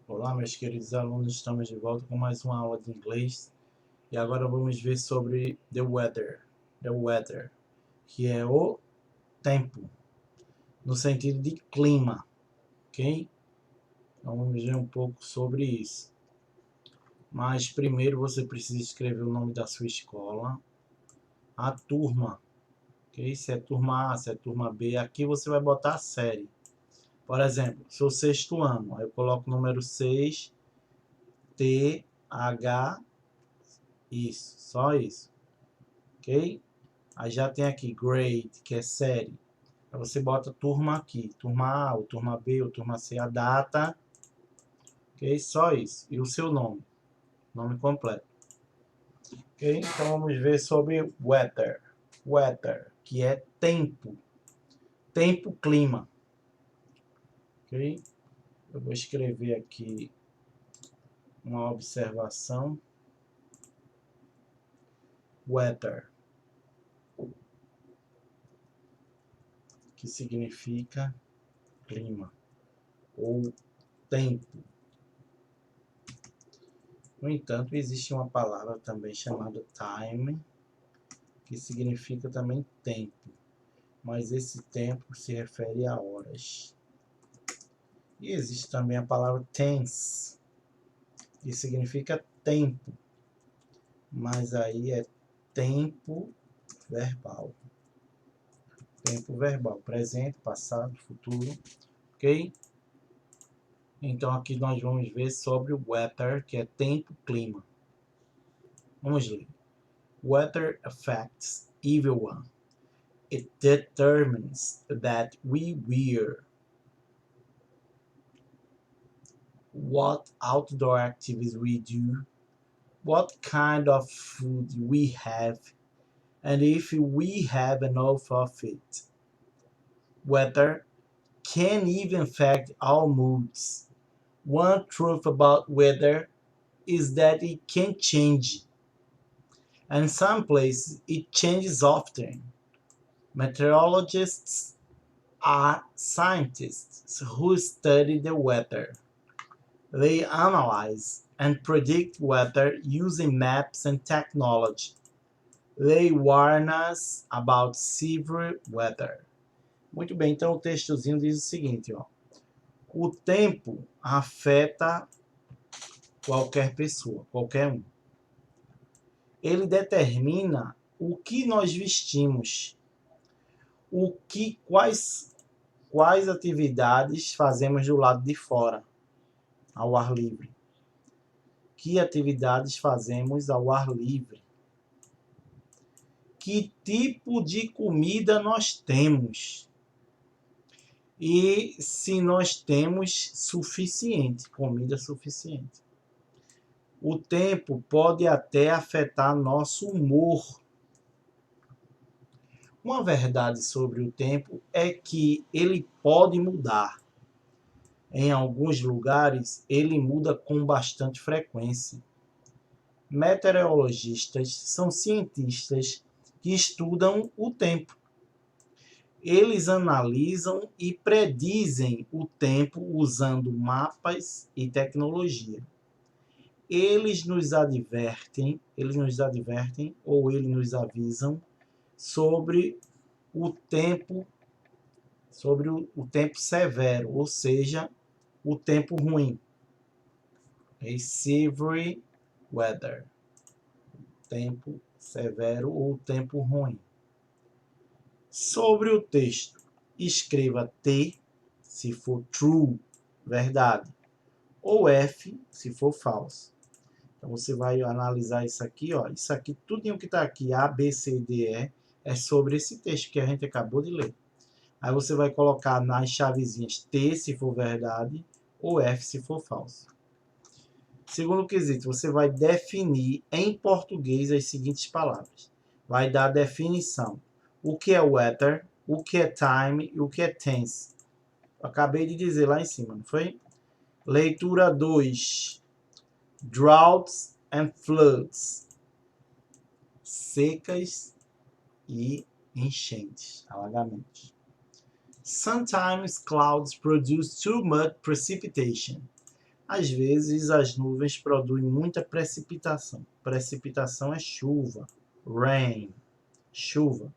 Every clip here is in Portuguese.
Olá, meus queridos alunos, estamos de volta com mais uma aula de inglês e agora vamos ver sobre the weather, que é o tempo, no sentido de clima, ok? Então vamos ver um pouco sobre isso. Mas primeiro você precisa escrever o nome da sua escola, a turma, ok? Se é turma A, se é turma B, aqui você vai botar a série. Por exemplo, sou sexto ano, aí eu coloco o número 6, TH, isso, só isso. Ok? Aí já tem aqui grade, que é série. Aí você bota turma aqui, turma A, ou turma B, ou turma C, a data, ok? Só isso. E o seu nome completo. Ok? Então vamos ver sobre weather, que é tempo. Tempo, clima. Ok? Eu vou escrever aqui uma observação. Weather, que significa clima ou tempo. No entanto, existe uma palavra também chamada time, que significa também tempo, mas esse tempo se refere a horas. E existe também a palavra tense, que significa tempo, mas aí é tempo verbal. Tempo verbal, presente, passado, futuro, ok? Então aqui nós vamos ver sobre o weather, que é tempo, clima. Vamos ler. Weather affects everyone. It determines that we wear, what outdoor activities we do, what kind of food we have, and if we have enough of it. Weather can even affect our moods. One truth about weather is that it can change, and some places it changes often. Meteorologists are scientists who study the weather. They analyze and predict weather using maps and technology. They warn us about severe weather. Muito bem, então o textozinho diz o seguinte, ó. O tempo afeta qualquer pessoa, qualquer um. Ele determina o que nós vestimos, quais atividades fazemos do lado de fora, ao ar livre. Que atividades fazemos ao ar livre? Que tipo de comida nós temos? E se nós temos comida suficiente. O tempo pode até afetar nosso humor. Uma verdade sobre o tempo é que ele pode mudar. Em alguns lugares, ele muda com bastante frequência. Meteorologistas são cientistas que estudam o tempo. Eles analisam e predizem o tempo usando mapas e tecnologia. Eles nos advertem ou eles nos avisam sobre o tempo, severo, ou seja, o tempo ruim. Severe weather. Tempo severo ou tempo ruim. Sobre o texto, escreva T se for true, verdade, ou F se for falso. Então você vai analisar isso aqui, ó. Isso aqui, tudinho que está aqui, A, B, C, D, E, é sobre esse texto que a gente acabou de ler. Aí você vai colocar nas chavezinhas T se for verdade ou F se for falso. Segundo quesito, você vai definir em português as seguintes palavras. Vai dar a definição. O que é weather, o que é time e o que é tense. Eu acabei de dizer lá em cima, não foi? Leitura 2. Droughts and floods. Secas e enchentes, alagamentos. Sometimes clouds produce too much precipitation. Às vezes as nuvens produzem muita precipitação. Precipitação é chuva. Rain. Chuva.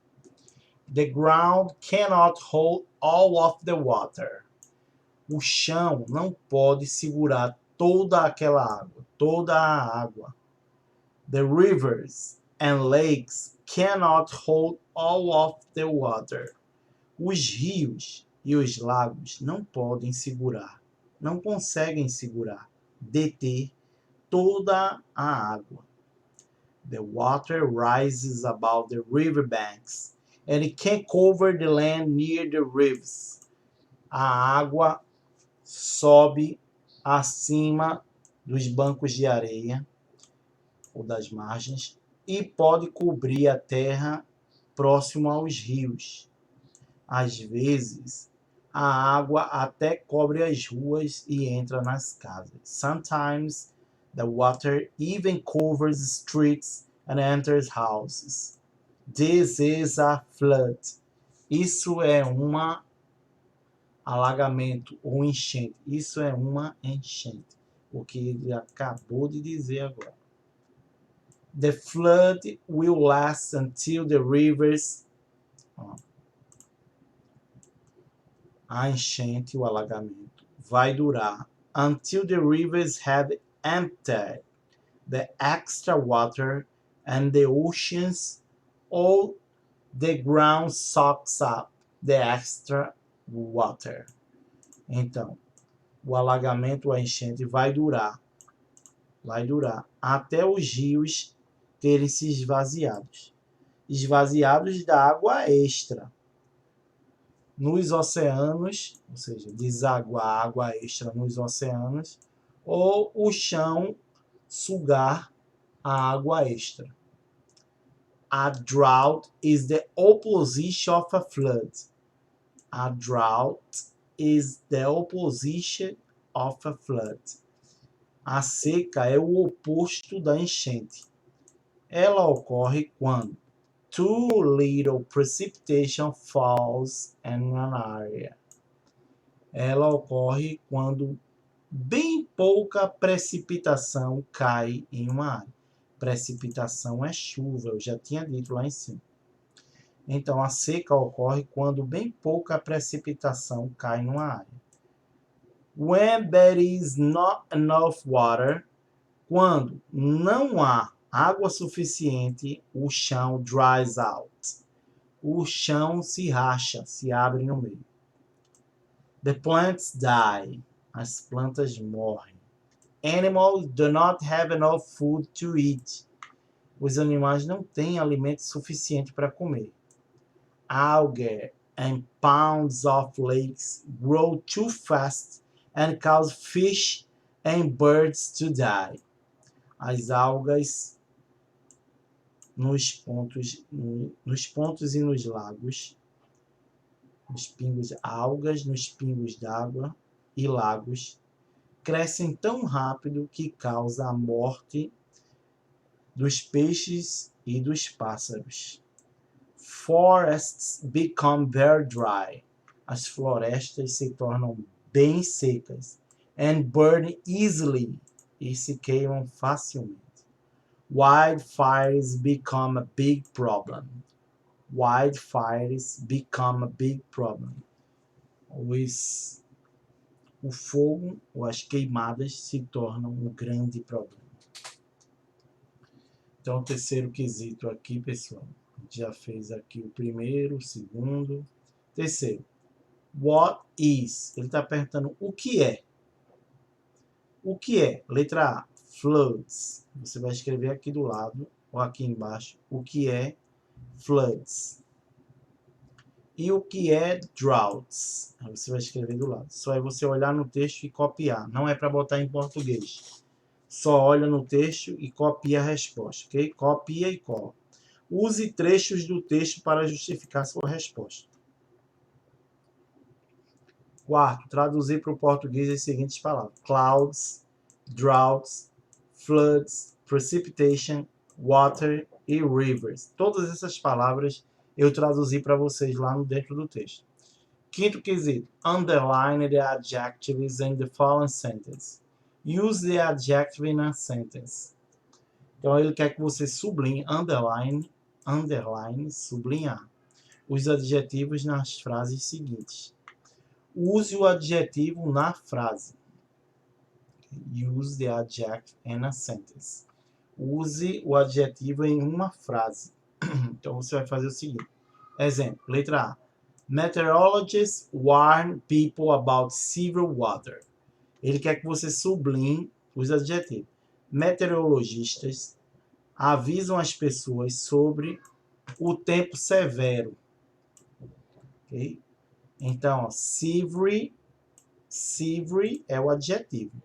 The ground cannot hold all of the water. O chão não pode segurar toda aquela água, toda a água. The rivers and lakes cannot hold all of the water. Os rios e os lagos não podem segurar, não conseguem segurar, deter toda a água. The water rises above the riverbanks and it can cover the land near the rivers. A água sobe acima dos bancos de areia ou das margens e pode cobrir a terra próximo aos rios. Às vezes, a água até cobre as ruas e entra nas casas. Sometimes, the water even covers streets and enters houses. This is a flood. Isso é uma alagamento ou enchente. Isso é uma enchente. O que ele acabou de dizer agora. The flood will last until the rivers... A enchente, o alagamento, vai durar until the rivers have emptied the extra water and the oceans or the ground soaks up the extra water. Então, o alagamento, a enchente vai durar até os rios terem se esvaziados da água extra. Nos oceanos, ou seja, desaguar água extra nos oceanos, ou o chão sugar a água extra. A drought is the opposition of a flood. A drought is the opposition of a flood. A seca é o oposto da enchente. Ela ocorre quando too little precipitation falls in an area. Ela ocorre quando bem pouca precipitação cai em uma área. Precipitação é chuva, eu já tinha dito lá em cima. Então, a seca ocorre quando bem pouca precipitação cai em uma área. When there is not enough water, quando não há água suficiente, o chão dries out. O chão se racha, se abre no meio. The plants die. As plantas morrem. Animals do not have enough food to eat. Os animais não têm alimento suficiente para comer. Algae and ponds of lakes grow too fast and cause fish and birds to die. As algas nos pontos e nos lagos, algas nos pingos d'água e lagos, crescem tão rápido que causa a morte dos peixes e dos pássaros. Forests become very dry. As florestas se tornam bem secas. And burn easily. E se queimam facilmente. Wildfires become a big problem. Wildfires become a big problem. O fogo ou as queimadas se tornam um grande problema. Então, o terceiro quesito aqui, pessoal. A gente já fez aqui o primeiro, o segundo. Terceiro. What is? Ele está perguntando o que é. O que é? Letra A. Floods. Você vai escrever aqui do lado ou aqui embaixo o que é floods. E o que é droughts? Aí você vai escrever do lado. Só é você olhar no texto e copiar. Não é para botar em português. Só olha no texto e copia a resposta, ok? Copia e cola. Use trechos do texto para justificar sua resposta. Quarto, traduzir para o português as seguintes palavras. Clouds, droughts, floods, precipitation, water e rivers. Todas essas palavras eu traduzi para vocês lá dentro do texto. Quinto quesito. Underline the adjectives in the following sentence. Use the adjective in a sentence. Então, ele quer que você sublinhe, underline, sublinhar os adjetivos nas frases seguintes. Use o adjetivo na frase. Use the adjective in a sentence. Use o adjetivo em uma frase. Então, você vai fazer o seguinte. Exemplo, letra A. Meteorologists warn people about severe weather. Ele quer que você sublinhe os adjetivos. Meteorologistas avisam as pessoas sobre o tempo severo. Okay? Então, ó, severe é o adjetivo.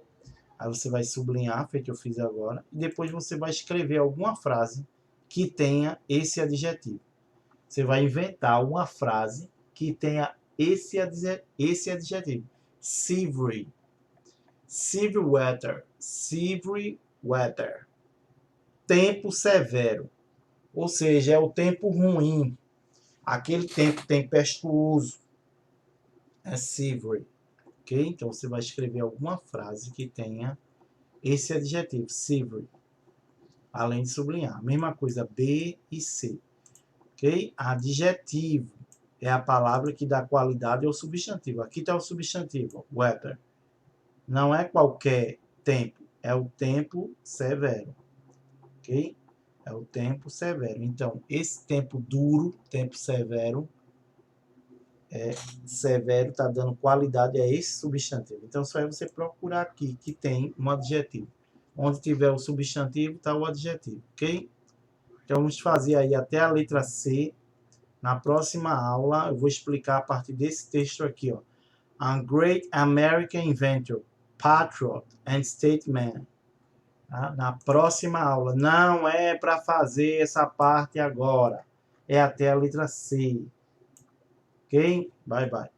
Aí você vai sublinhar, feito que eu fiz agora, e depois você vai escrever alguma frase que tenha esse adjetivo. Você vai inventar uma frase que tenha esse adjetivo. Severe. Severe weather. Tempo severo. Ou seja, é o tempo ruim. Aquele tempo tempestuoso. É severe. Ok? Então você vai escrever alguma frase que tenha esse adjetivo. Severe. Além de sublinhar. Mesma coisa, B e C. Ok? Adjetivo é a palavra que dá qualidade ao substantivo. Aqui está o substantivo, weather. Não é qualquer tempo, é o tempo severo. Ok? É o tempo severo. Então, esse tempo duro, tempo severo, severo está dando qualidade a esse substantivo. Então, só é você procurar aqui que tem um adjetivo. Onde tiver o substantivo, está o adjetivo. Ok? Então, vamos fazer aí até a letra C. Na próxima aula, eu vou explicar a partir desse texto aqui, ó. A great American inventor, patriot and statesman. Tá? Na próxima aula. Não é para fazer essa parte agora. É até a letra C. Ok? Bye, bye.